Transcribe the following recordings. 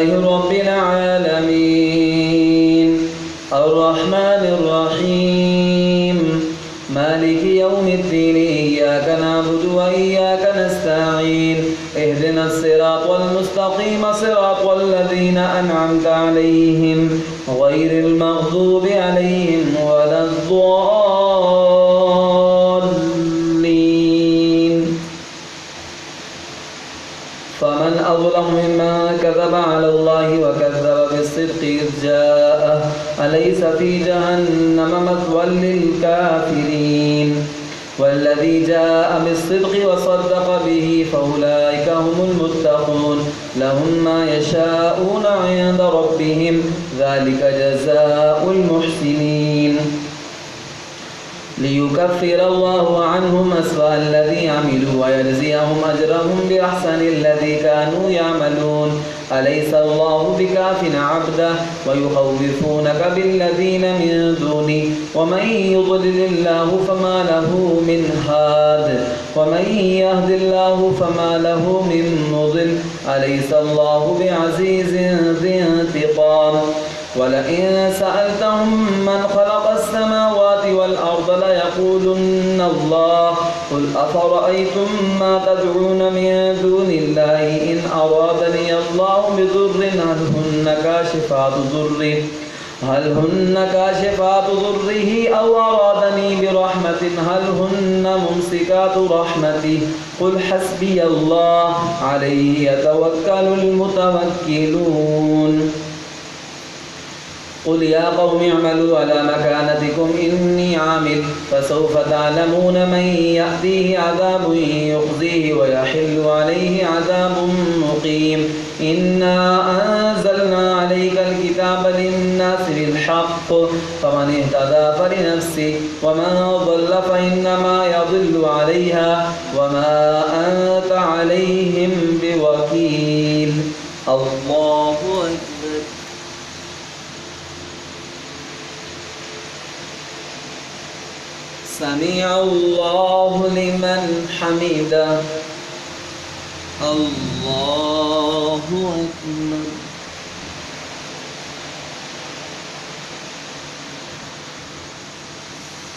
رب العالمين الرحمن الرحيم مالك يوم الدين إياك نعبد وإياك نستعين اهدنا الصراط المستقيم صراط الذين أنعمت عليهم غير المغضوب عليهم ولا الضالين فمن أظلم ممن كذب على الله وكذب بالصدق إذ جاءه أليس في جهنم مثوى للكافرين والذي جاء بالصدق وصدق به فأولئك هم المتقون لهم ما يشاءون عند ربهم ذلك جزاء المحسنين ليكفر الله عنهم أسوأ الذي عملوا ويجزيهم أجرهم بأحسن الذي كانوا يعملون أليس الله بكاف عبده ويخوفونك بالذين من دونه ومن يضلل الله فما له من هاد ومن يهد الله فما له من مضل أليس الله بعزيز ذي انتقام ولئن سألتهم من خلق السماوات والأرض ليقولن الله قل أفرأيتم ما تدعون من دون الله إن أرادني الله بضر هل هن كاشفات ضره أو أرادني برحمة هل هن ممسكات رحمته قل حسبي الله عليه يتوكل المتوكلون قل يا قوم اعملوا على مكانتكم إني عامل فسوف تعلمون من يأتيه عذاب يخزيه ويحل عليه عذاب مقيم إنا أنزلنا عليك الكتاب للناس بالحق فمن اهتدى فلنفسه ومن ضل فإنما يضل عليها وما أنت عليهم بوكيل الله أكبر سمع الله لمن حمده الله أكبر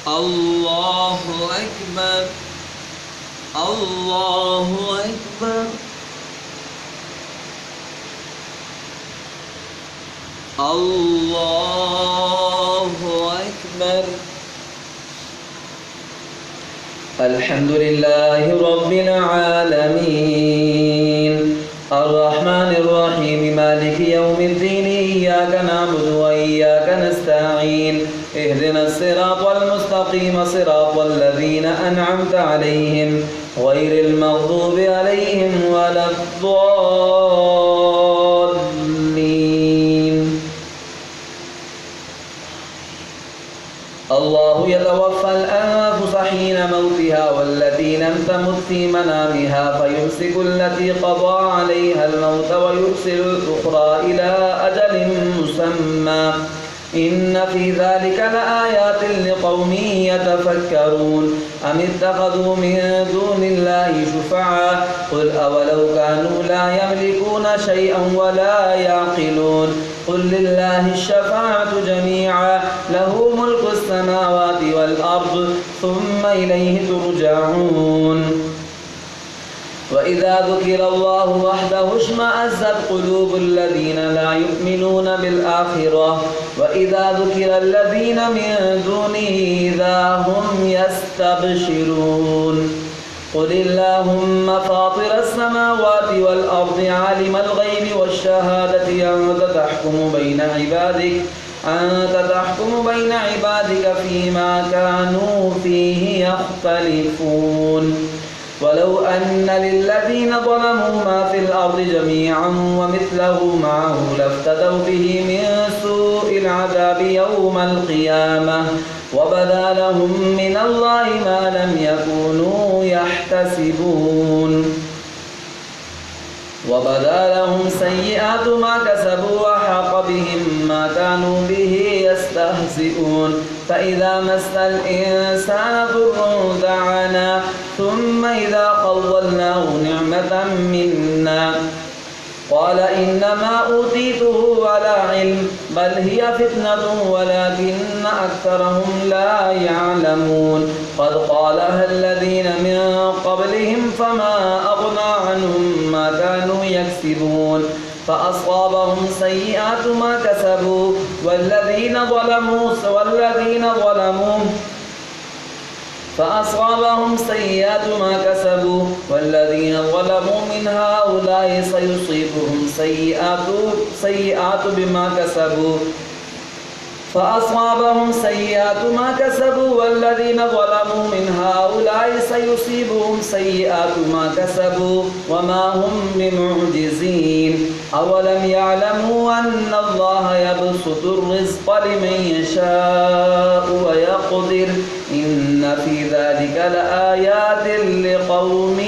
الله أكبر الله أكبر الله أكبر الحمد لله رب العالمين الرحمن الرحيم مالك يوم الدين إياك نعبد وإياك نستعين اهدنا الصراط المستقيم صراط الذين أنعمت عليهم غير المغضوب عليهم ولا الضالين الله يتوفى الأنفس حين موتها والتي لم تمت في منامها فيمسك التي قضى عليها الموت ويرسل الأخرى إلى أجل مسمى إن في ذلك لآيات لقوم يتفكرون أم اتخذوا من دون الله شفعاء قل أولو كانوا لا يملكون شيئا ولا يعقلون قل لله الشفاعة جميعا له ملك السماوات والأرض ثم إليه ترجعون وإذا ذكر الله وحده اشمأزت قلوب الذين لا يؤمنون بالآخرة وإذا ذكر الذين من دونه إذا هم يستبشرون قل اللهم فاطر السماوات والأرض عالم الغيب والشهادة أنت تحكم بين عبادك فيما كانوا فيه يختلفون ولو أن للذين ظلموا ما في الأرض جميعا ومثله معه لافتدوا به من سوء العذاب يوم القيامة وبدا لهم من الله ما لم يكونوا يحتسبون وبدا لهم سيئات ما كسبوا وحاق بهم ما كانوا به يستهزئون فإذا مس الإنسان ضر دعانا ثم إذا خولناه نعمة منا قال إنما أوتيته على علم بل هي فتنة ولكن أكثرهم لا يعلمون قد قالها الذين من قبلهم فما أغنى عنهم ما كانوا يكسبون فأصابهم سيئات ما كسبوا والذين ظلموا من هؤلاء سيصيبهم سيئات بما كسبوا فأصابهم سيئات ما كسبوا والذين ظلموا من هؤلاء سيصيبهم سيئات ما كسبوا وما هم بمعجزين أولم يعلموا أن الله يبسط الرزق لمن يشاء ويقدر إن في ذلك لآيات لقوم